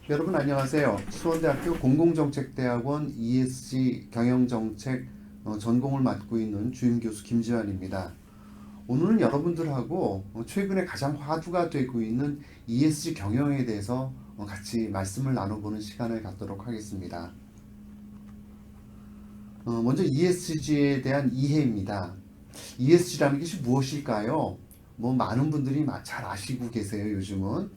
여러분 안녕하세요. 수원대학교 공공정책대학원 ESG 경영정책 전공을 맡고 있는 주임교수 김지환입니다. 오늘은 여러분들하고 최근에 가장 화두가 되고 있는 ESG 경영에 대해서 같이 말씀을 나눠보는 시간을 갖도록 하겠습니다. 먼저 ESG에 대한 이해입니다. ESG라는 것이 무엇일까요? 많은 분들이 잘 아시고 계세요, 요즘은.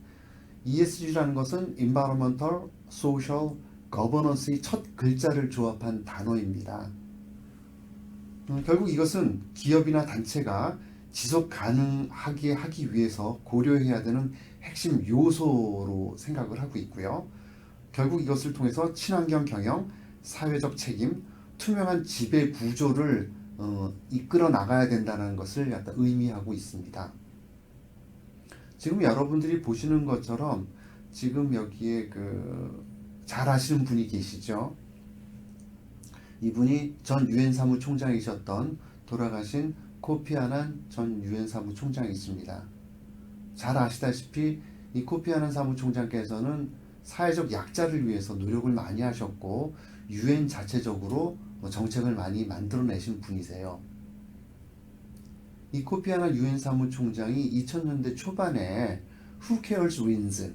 ESG라는 것은 Environmental, Social, Governance의 첫 글자를 조합한 단어입니다. 결국 이것은 기업이나 단체가 지속 가능하게 하기 위해서 고려해야 되는 핵심 요소로 생각을 하고 있고요. 결국 이것을 통해서 친환경 경영, 사회적 책임, 투명한 지배 구조를 이끌어 나가야 된다는 것을 의미하고 있습니다. 지금 여러분들이 보시는 것처럼 지금 여기에 잘 아시는 분이 계시죠? 이분이 전 유엔 사무총장이셨던 돌아가신 코피 아난 전 유엔 사무총장이십니다. 잘 아시다시피 이 코피 아난 사무총장께서는 사회적 약자를 위해서 노력을 많이 하셨고 유엔 자체적으로 정책을 많이 만들어내신 분이세요. 이 코피 아난 유엔 사무총장이 2000년대 초반에 Who Cares Wins,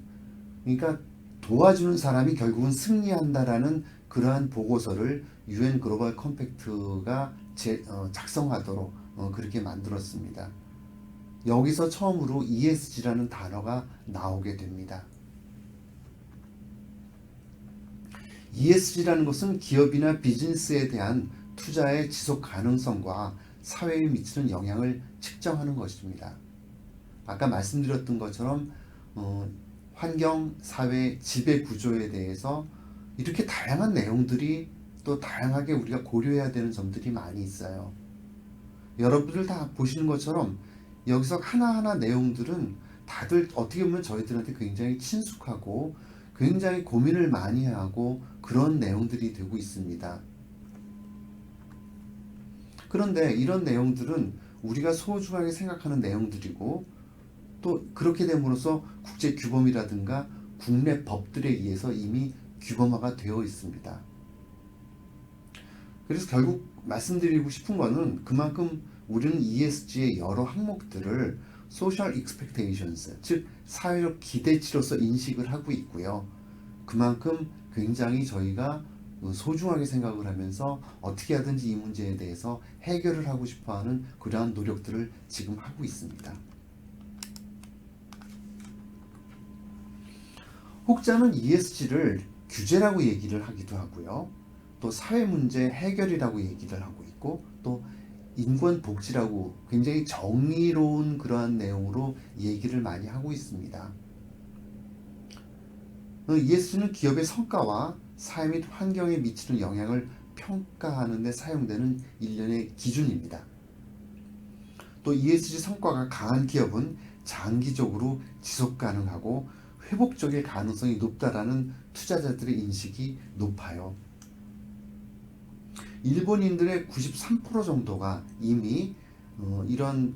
그러니까 도와주는 사람이 결국은 승리한다라는 그러한 보고서를 유엔 글로벌 컴팩트가 작성하도록 그렇게 만들었습니다. 여기서 처음으로 ESG라는 단어가 나오게 됩니다. ESG라는 것은 기업이나 비즈니스에 대한 투자의 지속 가능성과 사회에 미치는 영향을 측정하는 것입니다. 아까 말씀드렸던 것처럼 환경, 사회, 지배 구조에 대해서 이렇게 다양한 내용들이 또 다양하게 우리가 고려해야 되는 점들이 많이 있어요. 여러분들 다 보시는 것처럼 여기서 하나하나 내용들은 다들 어떻게 보면 저희들한테 굉장히 친숙하고 굉장히 고민을 많이 하고 그런 내용들이 되고 있습니다. 그런데 이런 내용들은 우리가 소중하게 생각하는 내용들이고 또 그렇게 됨으로써 국제 규범이라든가 국내 법들에 의해서 이미 규범화가 되어 있습니다. 그래서 결국 말씀드리고 싶은 거는 그만큼 우리는 ESG의 여러 항목들을 Social Expectations, 즉 사회적 기대치로서 인식을 하고 있고요. 그만큼 굉장히 저희가 소중하게 생각을 하면서 어떻게 하든지 이 문제에 대해서 해결을 하고 싶어하는 그러한 노력들을 지금 하고 있습니다. 혹자는 ESG를 규제라고 얘기를 하기도 하고요. 또 사회 문제 해결이라고 얘기를 하고 있고 또 인권 복지라고 굉장히 정의로운 그러한 내용으로 얘기를 많이 하고 있습니다. ESG는 기업의 성과와 사회 및 환경에 미치는 영향을 평가하는 데 사용되는 일련의 기준입니다. 또 ESG 성과가 강한 기업은 장기적으로 지속 가능하고 회복적일 가능성이 높다라는 투자자들의 인식이 높아요. 일본인들의 93% 정도가 이미 이런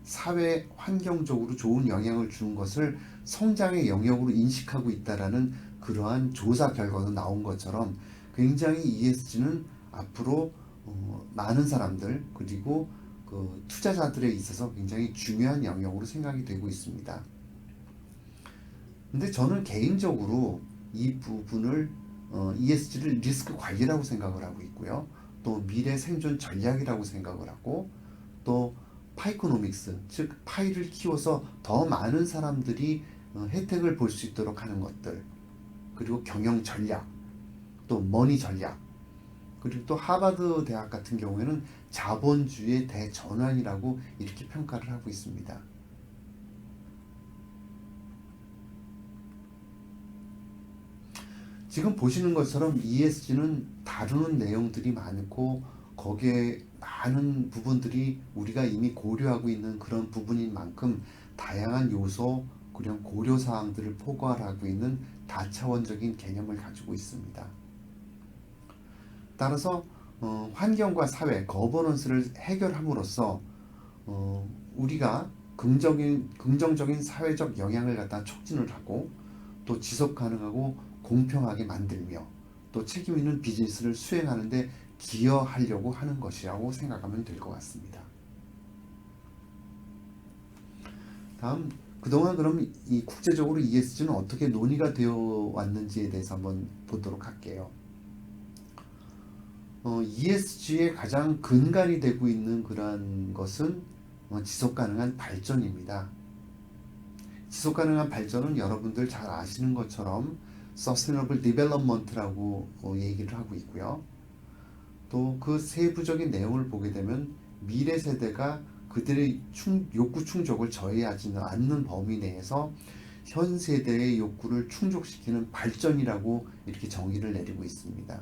사회 환경적으로 좋은 영향을 주는 것을 성장의 영역으로 인식하고 있다라는 그러한 조사 결과도 나온 것처럼 굉장히 ESG는 앞으로 많은 사람들 그리고 투자자들에 있어서 굉장히 중요한 영역으로 생각이 되고 있습니다. 근데 저는 개인적으로 이 부분을 ESG를 리스크 관리라고 생각을 하고 있고요. 또 미래 생존 전략이라고 생각을 하고 또 파이코노믹스, 즉 파이를 키워서 더 많은 사람들이 혜택을 볼 수 있도록 하는 것들, 그리고 경영 전략, 또 머니 전략, 그리고 또 하버드 대학 같은 경우에는 자본주의의 대전환이라고 이렇게 평가를 하고 있습니다. 지금 보시는 것처럼 ESG는 다루는 내용들이 많고 거기에 많은 부분들이 우리가 이미 고려하고 있는 그런 부분인 만큼 다양한 요소 그리고 고려사항들을 포괄하고 있는 다차원적인 개념을 가지고 있습니다. 따라서 환경과 사회, 거버넌스를 해결함으로써 우리가 긍정적인 사회적 영향을 갖다 촉진을 하고 또 지속 가능하고 공평하게 만들며 또 책임 있는 비즈니스를 수행하는 데 기여하려고 하는 것이라고 생각하면 될 것 같습니다. 다음, 그동안 그럼 이 국제적으로 ESG는 어떻게 논의가 되어 왔는지에 대해서 한번 보도록 할게요. ESG의 가장 근간이 되고 있는 그러한 것은 지속 가능한 발전입니다. 지속 가능한 발전은 여러분들 잘 아시는 것처럼 Sustainable Development라고 얘기를 하고 있고요. 또 그 세부적인 내용을 보게 되면 미래 세대가 그들의 욕구 충족을 저해하지는 않는 범위 내에서 현 세대의 욕구를 충족시키는 발전이라고 이렇게 정의를 내리고 있습니다.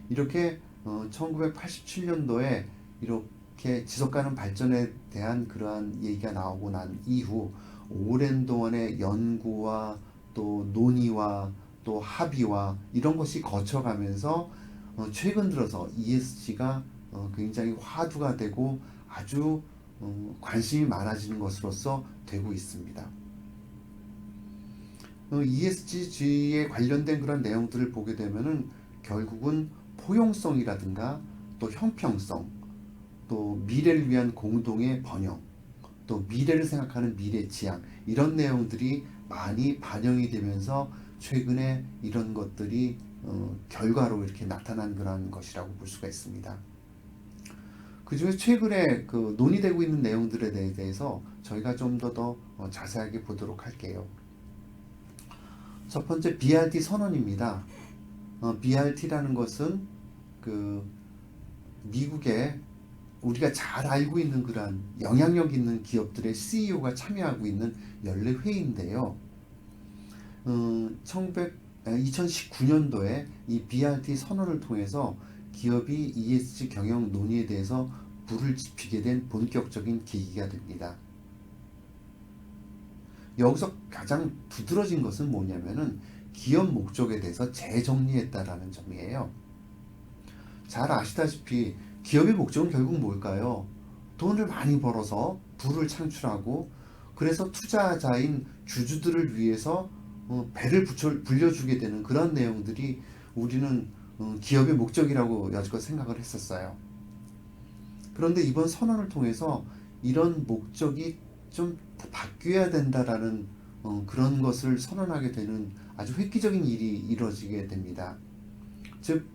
이렇게 1987년도에 이렇게 지속가능 발전에 대한 그러한 얘기가 나오고 난 이후 오랜 동안의 연구와 또 논의와 또 합의와 이런 것이 거쳐가면서 최근 들어서 ESG가 굉장히 화두가 되고 아주 관심이 많아지는 것으로서 되고 있습니다. ESG에 관련된 그런 내용들을 보게 되면은 결국은 포용성이라든가 또 형평성, 또 미래를 위한 공동의 번영, 또 미래를 생각하는 미래 지향 이런 내용들이 많이 반영이 되면서 최근에 이런 것들이 결과로 이렇게 나타난 그런 것이라고 볼 수가 있습니다. 그 중에 최근에 그 논의되고 있는 내용들에 대해서 저희가 좀 더 자세하게 보도록 할게요. 첫 번째 BRT 선언입니다. BRT라는 것은 그 미국의 우리가 잘 알고 있는 그러한 영향력 있는 기업들의 CEO가 참여하고 있는 연례 회의인데요. 2019년도에 이 BRT 선언을 통해서 기업이 ESG 경영 논의에 대해서 불을 지피게 된 본격적인 계기가 됩니다. 여기서 가장 두드러진 것은 뭐냐면은 기업 목적에 대해서 재정리했다라는 점이에요. 잘 아시다시피 기업의 목적은 결국 뭘까요? 돈을 많이 벌어서 부를 창출하고 그래서 투자자인 주주들을 위해서 배를 불려주게 되는 그런 내용들이 우리는 기업의 목적이라고 여지껏 생각을 했었어요. 그런데 이번 선언을 통해서 이런 목적이 좀 바뀌어야 된다라는 그런 것을 선언하게 되는 아주 획기적인 일이 이루어지게 됩니다. 즉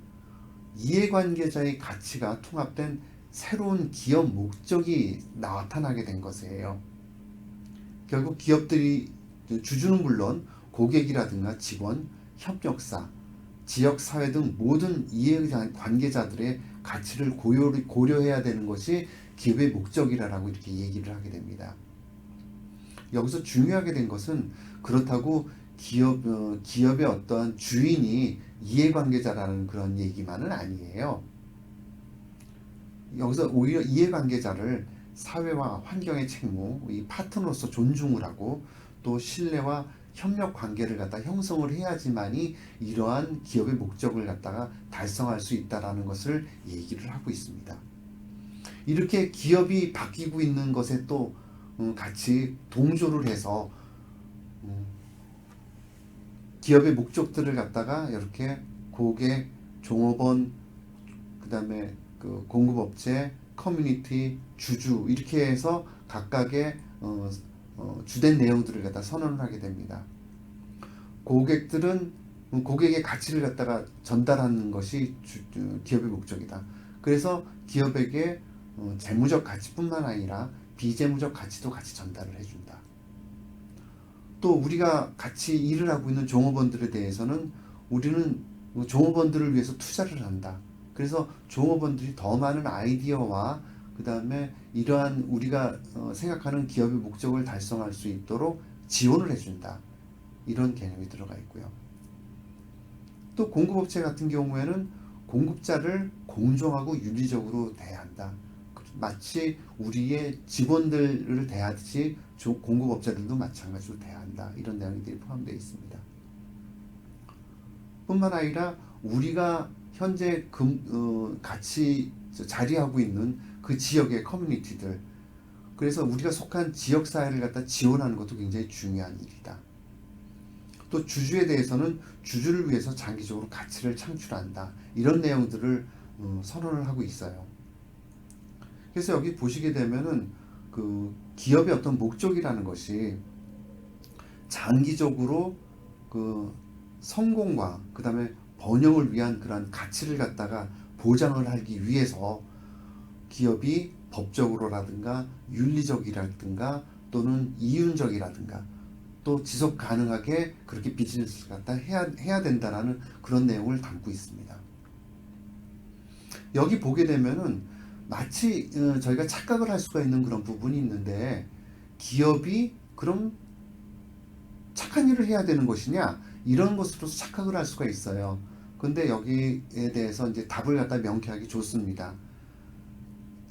이해관계자의 가치가 통합된 새로운 기업 목적이 나타나게 된 것이에요. 결국 기업들이 주주는 물론 고객이라든가 직원, 협력사, 지역사회 등 모든 이해관계자들의 가치를 고려해야 되는 것이 기업의 목적이라고 이렇게 얘기를 하게 됩니다. 여기서 중요하게 된 것은 그렇다고 기업의 어떠한 주인이 이해관계자라는 그런 얘기만은 아니에요. 여기서 오히려 이해관계자를 사회와 환경의 책무, 이 파트너로서 존중을 하고 또 신뢰와 협력 관계를 갖다 형성을 해야지만이 이러한 기업의 목적을 갖다가 달성할 수 있다라는 것을 얘기를 하고 있습니다. 이렇게 기업이 바뀌고 있는 것에 또 같이 동조를 해서 기업의 목적들을 갖다가 이렇게 고객, 종업원, 그 다음에 그 공급업체, 커뮤니티, 주주 이렇게 해서 각각의 주된 내용들을 갖다 선언을 하게 됩니다. 고객들은 고객의 가치를 갖다가 전달하는 것이 기업의 목적이다. 그래서 기업에게 재무적 가치뿐만 아니라 비재무적 가치도 같이 전달을 해준다. 또 우리가 같이 일을 하고 있는 종업원들에 대해서는 우리는 종업원들을 위해서 투자를 한다. 그래서 종업원들이 더 많은 아이디어와 그 다음에 이러한 우리가 생각하는 기업의 목적을 달성할 수 있도록 지원을 해준다. 이런 개념이 들어가 있고요. 또 공급업체 같은 경우에는 공급자를 공정하고 윤리적으로 대해야 한다. 마치 우리의 직원들을 대하듯이 공급업자들도 마찬가지로 대해야 한다. 이런 내용들이 포함되어 있습니다. 뿐만 아니라 우리가 현재 같이 자리하고 있는 그 지역의 커뮤니티들, 그래서 우리가 속한 지역사회를 갖다 지원하는 것도 굉장히 중요한 일이다. 또 주주에 대해서는 주주를 위해서 장기적으로 가치를 창출한다. 이런 내용들을 선언을 하고 있어요. 그래서 여기 보시게 되면은 그 기업의 어떤 목적이라는 것이 장기적으로 그 성공과 그 다음에 번영을 위한 그러한 가치를 갖다가 보장을 하기 위해서 기업이 법적으로라든가 윤리적이라든가 또는 이윤적이라든가 또 지속 가능하게 그렇게 비즈니스를 갖다 해야 된다라는 그런 내용을 담고 있습니다. 여기 보게 되면은 마치 저희가 착각을 할 수가 있는 그런 부분이 있는데, 기업이 그럼 착한 일을 해야 되는 것이냐 이런 것으로서 착각을 할 수가 있어요. 근데 여기에 대해서 이제 답을 갖다 명쾌하게 줬습니다.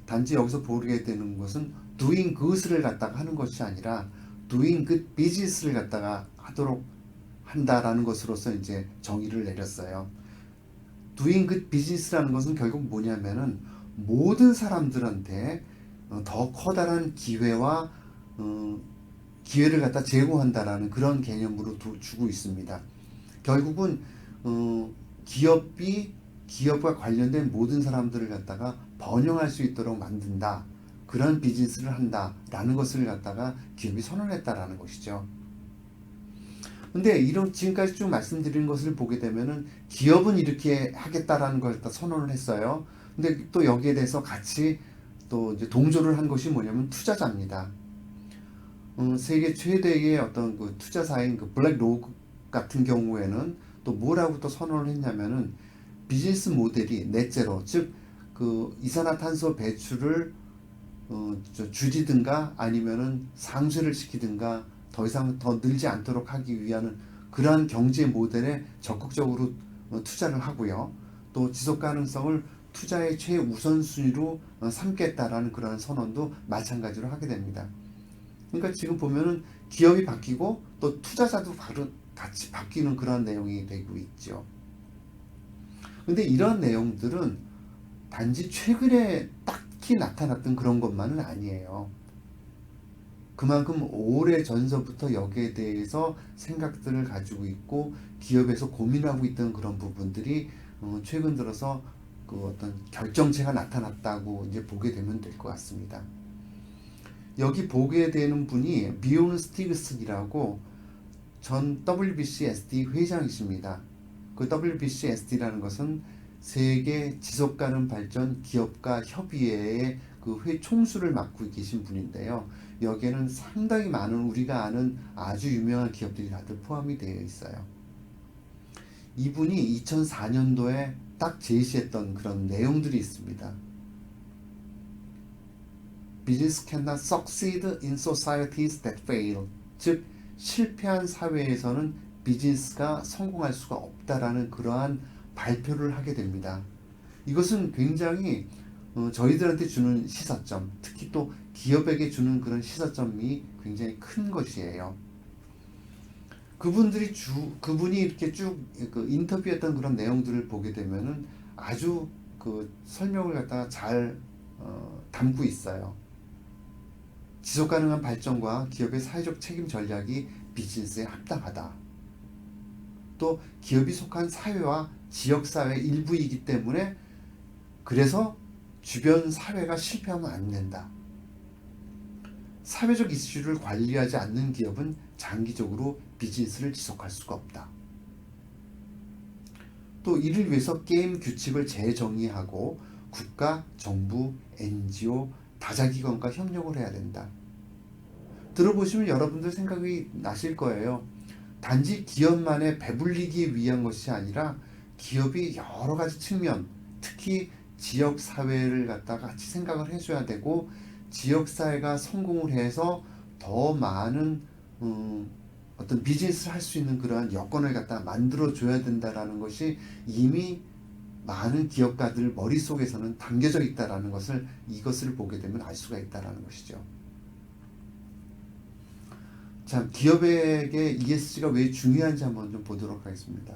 단지 여기서 보게 되는 것은 doing good을 갖다가 하는 것이 아니라 doing good business를 갖다가 하도록 한다라는 것으로서 이제 정의를 내렸어요. doing good business라는 것은 결국 뭐냐면은 모든 사람들한테 더 커다란 기회와 기회를 갖다 제공한다라는 그런 개념으로 주고 있습니다. 결국은 기업과 관련된 모든 사람들을 갖다가 번영할 수 있도록 만든다. 그런 비즈니스를 한다라는 것을 갖다가 기업이 선언했다라는 것이죠. 근데 이런 지금까지 쭉 말씀드린 것을 보게 되면은 기업은 이렇게 하겠다라는 걸 다 선언을 했어요. 근데 또 여기에 대해서 같이 또 이제 동조를 한 것이 뭐냐면 투자자입니다. 세계 최대의 어떤 그 투자사인 그 블랙로그 같은 경우에는 또 뭐라고 또 선언을 했냐면은 비즈니스 모델이 넷제로, 즉 그 이산화탄소 배출을 줄이든가 아니면은 상쇄를 시키든가 더 이상 더 늘지 않도록 하기 위한 그러한 경제 모델에 적극적으로 투자를 하고요. 또 지속 가능성을 투자의 최우선순위로 삼겠다라는 그런 선언도 마찬가지로 하게 됩니다. 그러니까 지금 보면은 기업이 바뀌고 또 투자자도 바로 같이 바뀌는 그런 내용이 되고 있죠. 근데 이런 내용들은 단지 최근에 딱히 나타났던 그런 것만은 아니에요. 그만큼 오래 전서부터 여기에 대해서 생각들을 가지고 있고 기업에서 고민하고 있던 그런 부분들이 최근 들어서 그 어떤 결정체가 나타났다고 이제 보게 되면 될 것 같습니다. 여기 보게 되는 분이 비온 스티그슨이라고 전 WBCSD 회장이십니다. 그 WBCSD라는 것은 세계 지속가능 발전 기업가 협의회의 그 회 총수를 맡고 계신 분인데요. 여기에는 상당히 많은 우리가 아는 아주 유명한 기업들이 다들 포함이 되어 있어요. 이분이 2004년도에 딱 제시했던 그런 내용들이 있습니다. Business cannot succeed in societies that fail. 즉 실패한 사회에서는 비즈니스가 성공할 수가 없다라는 그러한 발표를 하게 됩니다. 이것은 굉장히 저희들한테 주는 시사점, 특히 또 기업에게 주는 그런 시사점이 굉장히 큰 것이에요. 그분이 이렇게 쭉 그 인터뷰했던 그런 내용들을 보게 되면은 아주 그 설명을 갖다가 잘 담고 있어요. 지속 가능한 발전과 기업의 사회적 책임 전략이 비즈니스에 합당하다. 또 기업이 속한 사회와 지역사회 일부이기 때문에 그래서 주변 사회가 실패하면 안 된다. 사회적 이슈를 관리하지 않는 기업은 장기적으로 비즈니스를 지속할 수가 없다. 또 이를 위해서 게임 규칙을 재정의하고 국가, 정부, NGO, 다자기관과 협력을 해야 된다. 들어보시면 여러분들 생각이 나실 거예요. 단지 기업만의 배불리기 위한 것이 아니라 기업이 여러 가지 측면, 특히 지역 사회를 갖다가 같이 생각을 해줘야 되고 지역 사회가 성공을 해서 더 많은 어떤 비즈니스를 할 수 있는 그러한 여건을 갖다 만들어 줘야 된다라는 것이 이미 많은 기업가들 머릿속에서는 담겨져 있다라는 것을 이것을 보게 되면 알 수가 있다라는 것이죠. 자, 기업에게 ESG가 왜 중요한지 한번 좀 보도록 하겠습니다.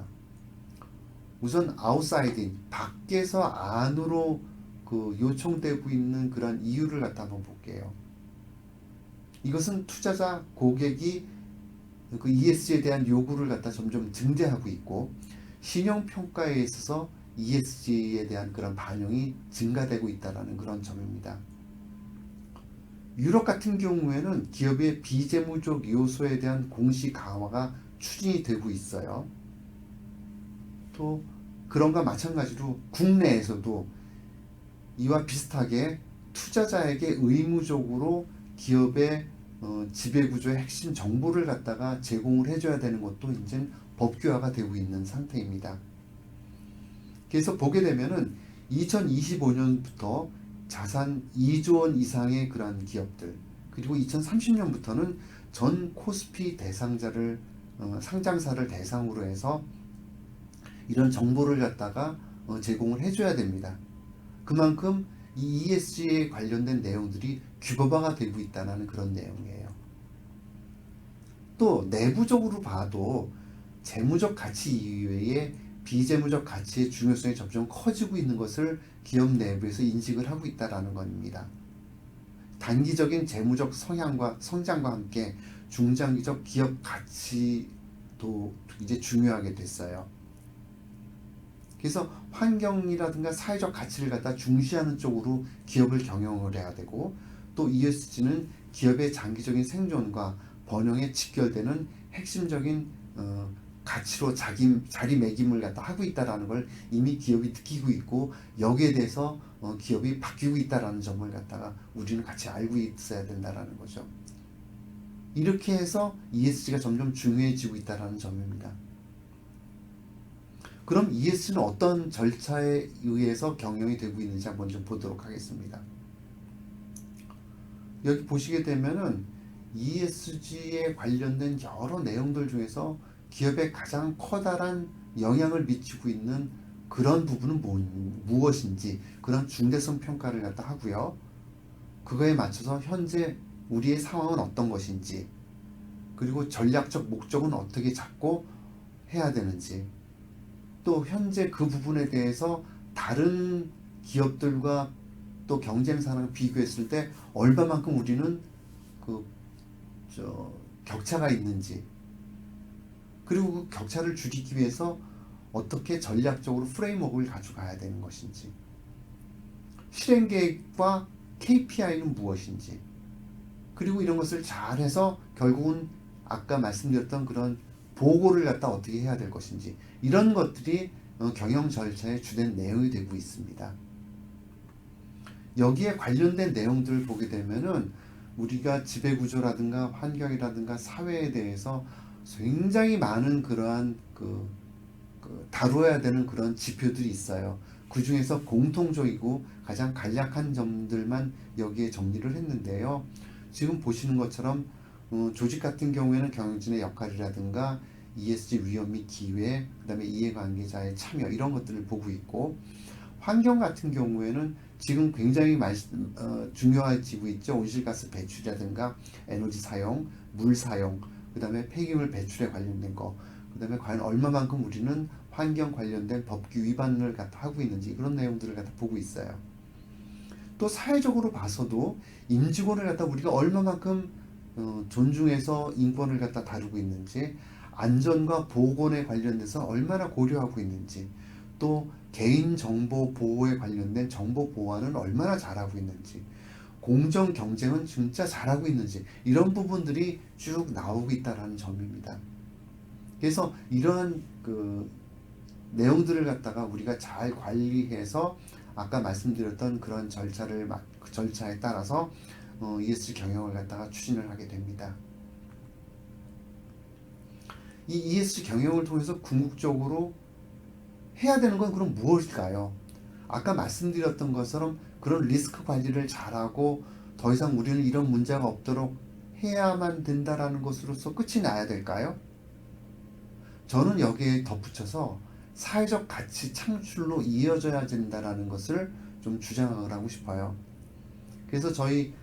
우선 아웃사이딩, 밖에서 안으로 그 요청되고 있는 그런 이유를 갖다 한번 볼게요. 이것은 투자자, 고객이 그 ESG에 대한 요구를 갖다 점점 증대하고 있고 신용평가에 있어서 ESG에 대한 그런 반영이 증가되고 있다는 그런 점입니다. 유럽 같은 경우에는 기업의 비재무적 요소에 대한 공시 강화가 추진이 되고 있어요. 또 그런가 마찬가지로 국내에서도 이와 비슷하게 투자자에게 의무적으로 기업의 지배구조의 핵심 정보를 갖다가 제공을 해줘야 되는 것도 이제 법규화가 되고 있는 상태입니다. 그래서 보게 되면은 2025년부터 자산 2조 원 이상의 그러한 기업들, 그리고 2030년부터는 전 코스피 대상자를 상장사를 대상으로 해서 이런 정보를 갖다가 제공을 해줘야 됩니다. 그만큼 이 ESG에 관련된 내용들이 규범화가 되고 있다는 그런 내용이에요. 또 내부적으로 봐도 재무적 가치 이외에 비재무적 가치의 중요성이 점점 커지고 있는 것을 기업 내부에서 인식을 하고 있다는 겁니다. 단기적인 재무적 성향과 성장과 함께 중장기적 기업 가치도 이제 중요하게 됐어요. 그래서 환경이라든가 사회적 가치를 갖다 중시하는 쪽으로 기업을 경영을 해야 되고, 또 ESG는 기업의 장기적인 생존과 번영에 직결되는 핵심적인 가치로 자리매김을 갖다 하고 있다라는 걸 이미 기업이 느끼고 있고, 여기에 대해서 기업이 바뀌고 있다라는 점을 갖다가 우리는 같이 알고 있어야 된다라는 거죠. 이렇게 해서 ESG가 점점 중요해지고 있다라는 점입니다. 그럼 ESG는 어떤 절차에 의해서 경영이 되고 있는지 한번 좀 보도록 하겠습니다. 여기 보시게 되면은 ESG에 관련된 여러 내용들 중에서 기업에 가장 커다란 영향을 미치고 있는 그런 부분은 무엇인지 그런 중대성 평가를 갖다 하고요. 그거에 맞춰서 현재 우리의 상황은 어떤 것인지, 그리고 전략적 목적은 어떻게 잡고 해야 되는지, 또 현재 그 부분에 대해서 다른 기업들과 또 경쟁사랑 비교했을 때 얼마만큼 우리는 격차가 있는지, 그리고 그 격차를 줄이기 위해서 어떻게 전략적으로 프레임워크를 가져가야 되는 것인지, 실행 계획과 KPI는 무엇인지, 그리고 이런 것을 잘해서 결국은 아까 말씀드렸던 그런 보고를 갖다 어떻게 해야 될 것인지, 이런 것들이 경영 절차의 주된 내용이 되고 있습니다. 여기에 관련된 내용들을 보게 되면은 우리가 지배구조라든가 환경이라든가 사회에 대해서 굉장히 많은 그러한 다루어야 되는 그런 지표들이 있어요. 그 중에서 공통적이고 가장 간략한 점들만 여기에 정리를 했는데요. 지금 보시는 것처럼 조직 같은 경우에는 경영진의 역할이라든가 ESG 위험 및 기회, 그 다음에 이해관계자의 참여, 이런 것들을 보고 있고, 환경 같은 경우에는 지금 굉장히 중요해지고 있죠. 온실가스 배출이라든가 에너지 사용, 물 사용, 그 다음에 폐기물 배출에 관련된 거, 그 다음에 과연 얼마만큼 우리는 환경 관련된 법규 위반을 갖다 하고 있는지, 그런 내용들을 갖다 보고 있어요. 또 사회적으로 봐서도 임직원을 갖다 우리가 얼마만큼 존중해서 인권을 갖다 다루고 있는지, 안전과 보건에 관련돼서 얼마나 고려하고 있는지, 또 개인정보 보호에 관련된 정보 보호는 얼마나 잘하고 있는지, 공정 경쟁은 진짜 잘하고 있는지, 이런 부분들이 쭉 나오고 있다는 점입니다. 그래서 이러한 내용들을 갖다가 우리가 잘 관리해서 아까 말씀드렸던 그런 절차에 따라서 ESG 경영을 갖다가 추진을 하게 됩니다. 이 ESG 경영을 통해서 궁극적으로 해야 되는 건 그럼 무엇일까요? 아까 말씀드렸던 것처럼 그런 리스크 관리를 잘하고 더 이상 우리는 이런 문제가 없도록 해야만 된다라는 것으로서 끝이 나야 될까요? 저는 여기에 덧붙여서 사회적 가치 창출로 이어져야 된다라는 것을 좀 주장을 하고 싶어요. 그래서 저희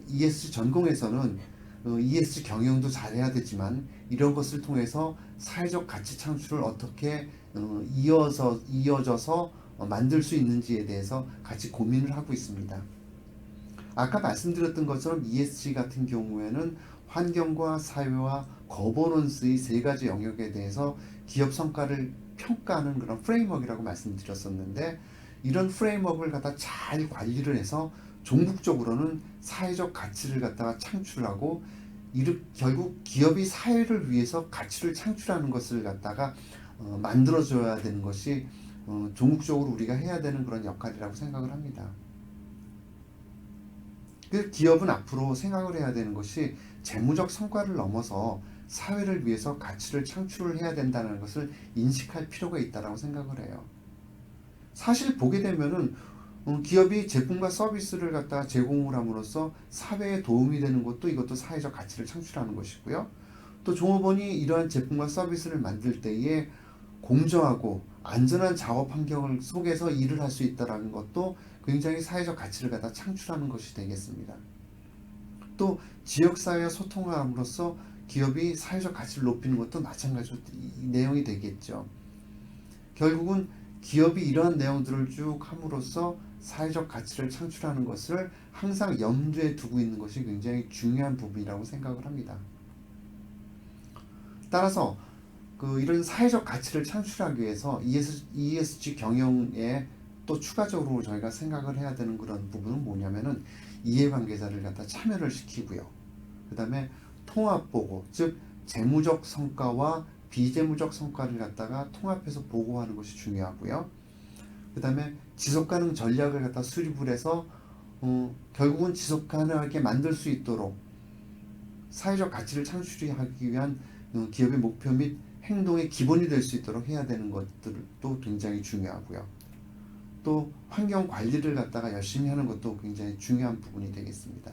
ESG 전공에서는 ESG 경영도 잘해야 되지만 이런 것을 통해서 사회적 가치 창출을 어떻게 이어져서 만들 수 있는지에 대해서 같이 고민을 하고 있습니다. 아까 말씀드렸던 것처럼 ESG 같은 경우에는 환경과 사회와 거버넌스의 세 가지 영역에 대해서 기업 성과를 평가하는 그런 프레임워크라고 말씀드렸었는데, 이런 프레임워크를 갖다 잘 관리를 해서 종국적으로는 사회적 가치를 갖다가 창출하고, 결국 기업이 사회를 위해서 가치를 창출하는 것을 갖다가 만들어줘야 되는 것이 종국적으로 우리가 해야 되는 그런 역할이라고 생각을 합니다. 그 기업은 앞으로 생각을 해야 되는 것이 재무적 성과를 넘어서 사회를 위해서 가치를 창출을 해야 된다는 것을 인식할 필요가 있다고 생각을 해요. 사실 보게 되면은 기업이 제품과 서비스를 갖다 제공을 함으로써 사회에 도움이 되는 것도, 이것도 사회적 가치를 창출하는 것이고요. 또 종업원이 이러한 제품과 서비스를 만들 때에 공정하고 안전한 작업 환경을 속에서 일을 할 수 있다는 것도 굉장히 사회적 가치를 갖다 창출하는 것이 되겠습니다. 또 지역사회와 소통을 함으로써 기업이 사회적 가치를 높이는 것도 마찬가지로 이 내용이 되겠죠. 결국은 기업이 이러한 내용들을 쭉 함으로써 사회적 가치를 창출하는 것을 항상 염두에 두고 있는 것이 굉장히 중요한 부분이라고 생각을 합니다. 따라서 이런 사회적 가치를 창출하기 위해서 ESG 경영에 또 추가적으로 저희가 생각을 해야 되는 그런 부분은 뭐냐면은, 이해관계자를 갖다 참여를 시키고요. 그 다음에 통합보고, 즉 재무적 성과와 비재무적 성과를 갖다가 통합해서 보고하는 것이 중요하고요. 그 다음에 지속가능 전략을 갖다 수립을 해서 결국은 지속가능하게 만들 수 있도록 사회적 가치를 창출하기 위한 기업의 목표 및 행동의 기본이 될 수 있도록 해야 되는 것들도 굉장히 중요하고요. 또 환경 관리를 갖다가 열심히 하는 것도 굉장히 중요한 부분이 되겠습니다.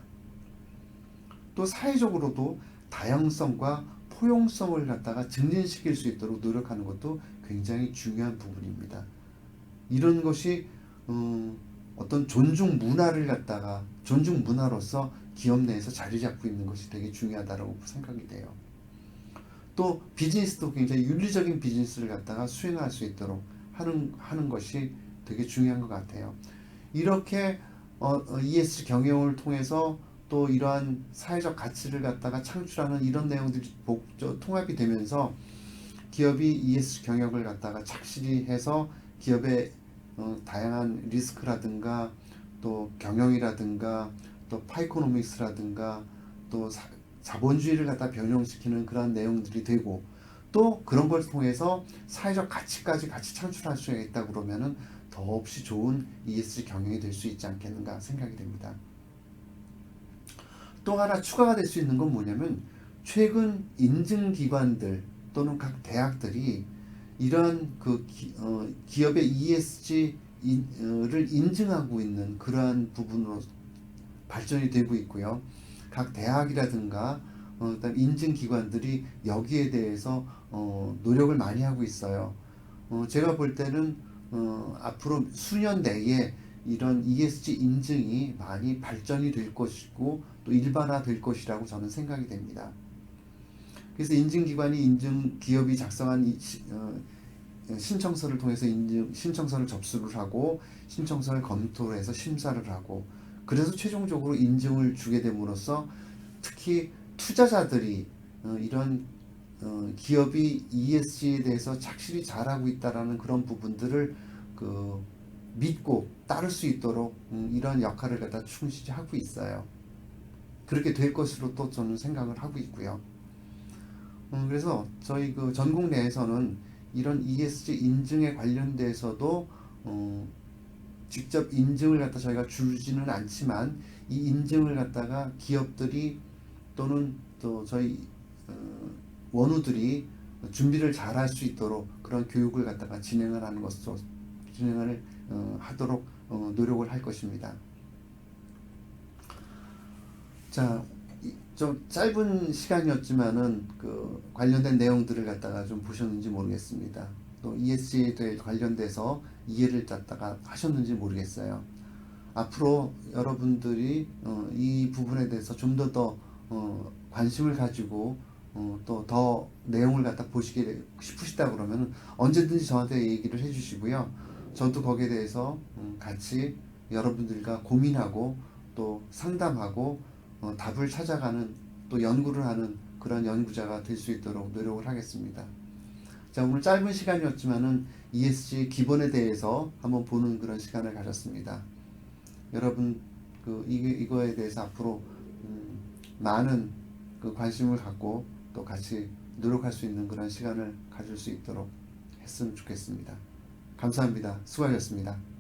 또 사회적으로도 다양성과 포용성을 갖다가 증진시킬 수 있도록 노력하는 것도 굉장히 중요한 부분입니다. 이런 것이 어떤 존중 문화를 갖다가 존중 문화로서 기업 내에서 자리 잡고 있는 것이 되게 중요하다고 생각이 돼요. 또 비즈니스도 굉장히 윤리적인 비즈니스를 갖다가 수행할 수 있도록 하는 것이 되게 중요한 것 같아요. 이렇게 ESG 경영을 통해서 또 이러한 사회적 가치를 갖다가 창출하는 이런 내용들이 통합이 되면서 기업이 ESG 경영을 갖다가 착실히 해서 기업의 다양한 리스크라든가 또 경영이라든가 또 파이코노믹스라든가 또 자본주의를 갖다 변형시키는 그런 내용들이 되고, 또 그런 걸 통해서 사회적 가치까지 같이 창출할 수 있다 그러면은 더없이 좋은 ESG 경영이 될 수 있지 않겠는가 생각이 됩니다. 또 하나 추가가 될 수 있는 건 뭐냐면, 최근 인증기관들 또는 각 대학들이 이러한 기업의 ESG를 인증하고 있는 그러한 부분으로 발전이 되고 있고요. 각 대학이라든가 그다음 인증기관들이 여기에 대해서 노력을 많이 하고 있어요. 제가 볼 때는 앞으로 수년 내에 이런 ESG 인증이 많이 발전이 될 것이고 또 일반화될 것이라고 저는 생각이 됩니다. 그래서 인증기관이 기업이 작성한 신청서를 통해서 신청서를 접수를 하고 신청서를 검토를 해서 심사를 하고, 그래서 최종적으로 인증을 주게 됨으로써 특히 투자자들이 이런 기업이 ESG에 대해서 착실히 잘하고 있다라는 그런 부분들을 믿고 따를 수 있도록 이런 역할을 갖다 충실히 하고 있어요. 그렇게 될 것으로 또 저는 생각을 하고 있고요. 그래서 저희 전국 내에서는 이런 ESG 인증에 관련돼서도 직접 인증을 갖다 저희가 주지는 않지만, 이 인증을 갖다가 기업들이 또는 또 저희 원우들이 준비를 잘 할 수 있도록 그런 교육을 갖다가 진행을 하도록 노력을 할 것입니다. 자, 좀 짧은 시간이었지만은 관련된 내용들을 갖다가 좀 보셨는지 모르겠습니다. 또 ESG에 관련돼서 이해를 갖다가 하셨는지 모르겠어요. 앞으로 여러분들이 이 부분에 대해서 좀 더 관심을 가지고 또 더 내용을 갖다 보시게 싶으시다 그러면 언제든지 저한테 얘기를 해주시고요. 저도 거기에 대해서 같이 여러분들과 고민하고 또 상담하고 답을 찾아가는, 또 연구를 하는 그런 연구자가 될 수 있도록 노력을 하겠습니다. 자, 오늘 짧은 시간이었지만은 ESG 기본에 대해서 한번 보는 그런 시간을 가졌습니다. 여러분 이거에 대해서 앞으로 많은 관심을 갖고 또 같이 노력할 수 있는 그런 시간을 가질 수 있도록 했으면 좋겠습니다. 감사합니다. 수고하셨습니다.